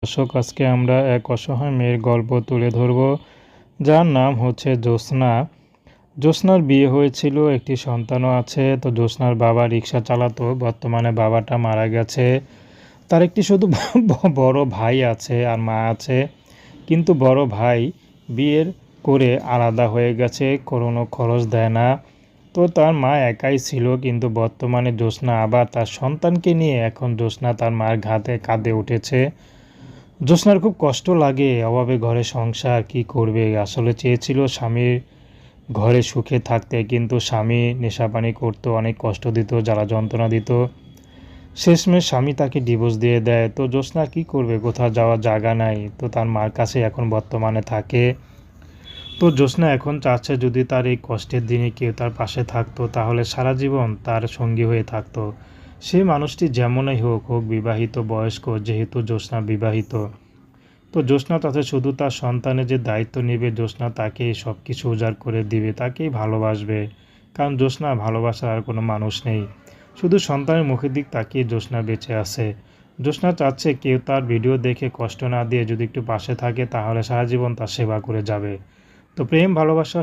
দর্শক, আজকে আমরা এক অসহায় মেয়ের গল্প তুলে ধরব, যার নাম হচ্ছে জ্যোৎস্না। জ্যোৎস্নার বিয়ে হয়েছিল, একটি সন্তানও আছে। তো জ্যোৎস্নার বাবা রিক্সা চালাতো, বর্তমানে বাবাটা মারা গেছে। তার একটি শুধু বড় ভাই আছে আর মা আছে, কিন্তু বড় ভাই বিয়ের করে আলাদা হয়ে গেছে, কোনো খরচ দেয় না। তো তার মা একাই ছিল, কিন্তু বর্তমানে জ্যোৎস্না আবার তার সন্তানকে নিয়ে এখন জ্যোৎস্না তার মার কাঁধে উঠেছে। জ্যোৎস্নার খুব কষ্ট লাগে, অভাবে ঘরে সংসার কি করবে। আসলে চেয়েছিল স্বামীর ঘরে সুখে থাকতে, কিন্তু স্বামী নেশাপানি করতো, অনেক কষ্ট দিত, জ্বালা যন্ত্রণা দিত। শেষমেশ স্বামী তাকে ডিভোর্স দিয়ে দেয়। তো জ্যোৎস্না কি করবে, কোথাও যাওয়ার জায়গা নাই, তো তার মার কাছে এখন বর্তমানে থাকে। তো জ্যোৎস্না এখন চাচ্ছে যদি তার এই কষ্টের দিনে কেউ তার পাশে থাকতো, তাহলে সারা জীবন তার সঙ্গী হয়ে থাকতো। সেই মানুষটি যেমনই হোক বিবাহিত বয়স্ক, যেহেতু জ্যোৎস্না বিবাহিত। তো জ্যোৎস্না তাতে শুধু তার সন্তানের যে দায়িত্ব নেবে, জ্যোৎস্না তাকেই সব কিছু উজাড় করে দিবে, তাকেই ভালোবাসবে। কারণ জ্যোৎস্না ভালোবাসার আর কোনো মানুষ নেই, শুধু সন্তানের মুখের দিক তাকিয়ে জ্যোৎস্না বেঁচে আছে। জ্যোৎস্না চাচ্ছে কেউ তার ভিডিও দেখে কষ্ট না দিয়ে যদি একটু পাশে থাকে, তাহলে সারা জীবন তার সেবা করে যাবে। তো প্রেম ভালোবাসা